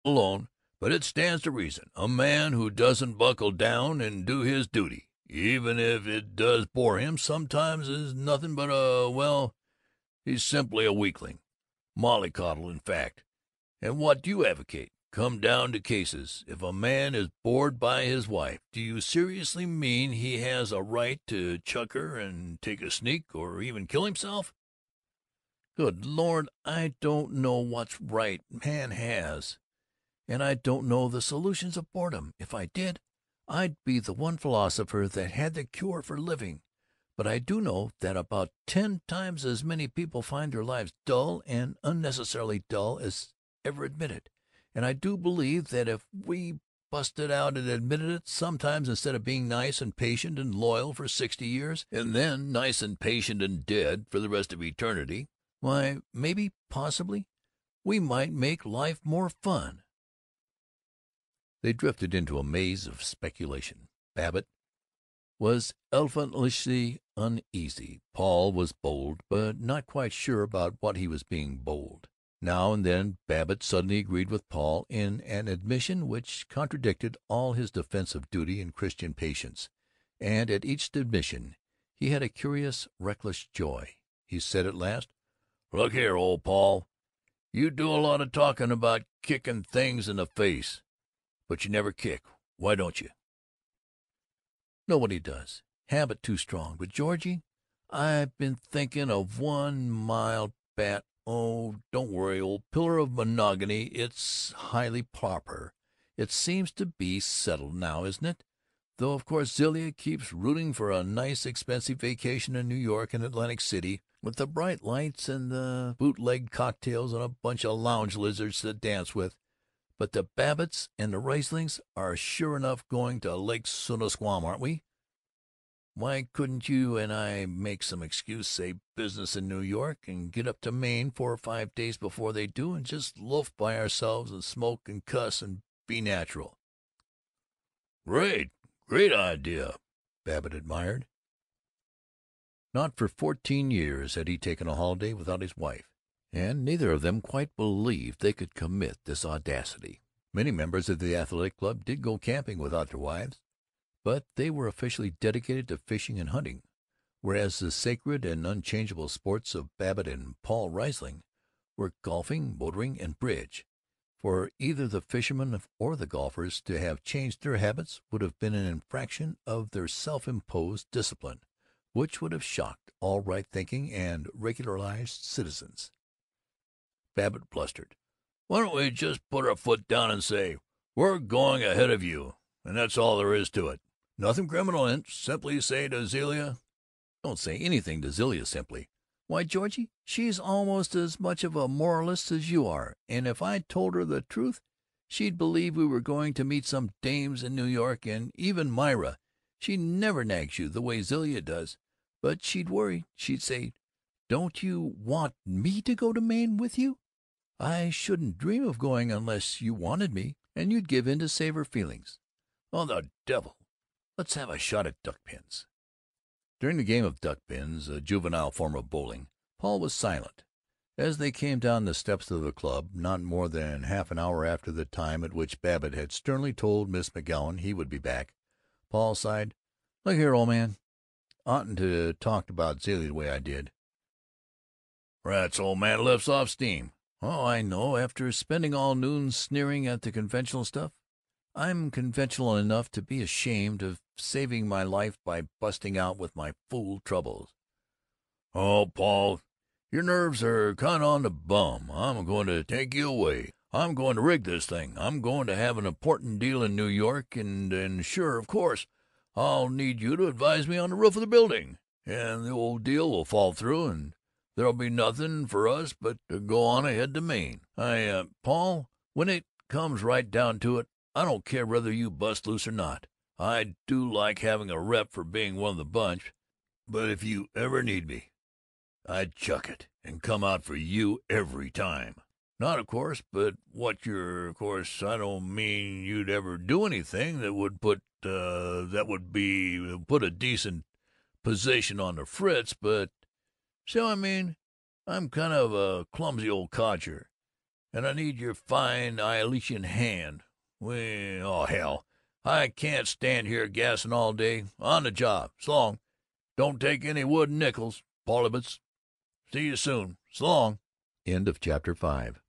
alone, but it stands to reason. A man who doesn't buckle down and do his duty, even if it does bore him sometimes, is nothing but well, he's simply a weakling. Mollycoddle, in fact. And what do you advocate? Come down to cases. If a man is bored by his wife, do you seriously mean he has a right to chuck her and take a sneak or even kill himself? Good Lord, I don't know what's right man has, and I don't know the solutions of boredom. If I did, I'd be the one philosopher that had the cure for living. But I do know that about 10 times as many people find their lives dull and unnecessarily dull as ever admit it. And I do believe that if we busted out and admitted it sometimes, instead of being nice and patient and loyal for 60 years, and then nice and patient and dead for the rest of eternity, why, maybe, possibly, we might make life more fun." They drifted into a maze of speculation. Babbitt was elephantishly uneasy. Paul was bold, but not quite sure about what he was being bold. Now and then Babbitt suddenly agreed with Paul in an admission which contradicted all his defense of duty and Christian patience, and at each admission he had a curious, reckless joy. He said at last, "Look here, old Paul, you do a lot of talking about kicking things in the face, but you never kick. Why don't you?" "Nobody does. Habit too strong. But, Georgie, I've been thinking of one mild bat. Oh, don't worry, old pillar of monogamy. It's highly proper. It seems to be settled now, isn't it? Though, of course, Zilla keeps rooting for a nice, expensive vacation in New York and Atlantic City, with the bright lights and the bootlegged cocktails and a bunch of lounge lizards to dance with. But the Babbitts and the Rieslings are sure enough going to Lake Sunasquam, aren't we? Why couldn't you and I make some excuse, say business in New York, and get up to Maine 4 or 5 days before they do, and just loaf by ourselves and smoke and cuss and be natural?" Great idea," Babbitt admired. Not for 14 years had he taken a holiday without his wife, and neither of them quite believed they could commit this audacity. Many members of the athletic club did go camping without their wives, but they were officially dedicated to fishing and hunting, whereas the sacred and unchangeable sports of Babbitt and Paul Riesling were golfing, motoring, and bridge. For either the fishermen or the golfers to have changed their habits would have been an infraction of their self-imposed discipline, which would have shocked all right-thinking and regularized citizens. Babbitt blustered, "Why don't we just put our foot down and say, 'We're going ahead of you,' and that's all there is to it? Nothing criminal in it. Simply say to Zilla—" "Don't say anything to Zilla simply. Why, Georgie, she's almost as much of a moralist as you are, and if I told her the truth, she'd believe we were going to meet some dames in New York. And even Myra, she never nags you the way Zilla does, but she'd worry. She'd say, 'Don't you want me to go to Maine with you? I shouldn't dream of going unless you wanted me.' And you'd give in to save her feelings. Oh, the devil! Let's have a shot at duck-pins." During the game of duck-pins, a juvenile form of bowling, Paul was silent. As they came down the steps of the club, not more than half an hour after the time at which Babbitt had sternly told Miss McGowan he would be back, Paul sighed, "Look here, old man, oughtn't to talked about Zilla the way I did." "Rats, old man, lifts off steam." "Oh, I know. After spending all noon sneering at the conventional stuff, I'm conventional enough to be ashamed of saving my life by busting out with my fool troubles." "Oh, Paul, your nerves are kind of on the bum. I'm going to take you away. I'm going to rig this thing. I'm going to have an important deal in New York, and sure, of course, I'll need you to advise me on the roof of the building, and the old deal will fall through, and there'll be nothing for us but to go on ahead to Maine. Paul, when it comes right down to it, I don't care whether you bust loose or not. I do like having a rep for being one of the bunch, but if you ever need me, I'd chuck it and come out for you every time. Not, of course, but what you're, of course, I don't mean you'd ever do anything that would put a decent position on the Fritz, but see what I mean? I'm kind of a clumsy old codger, and I need your fine Elysian hand. Oh, hell, I can't stand here gassing all day. On the job. S'long. Don't take any wooden nickels, Paulibus. See you soon. S'long." End of chapter 5.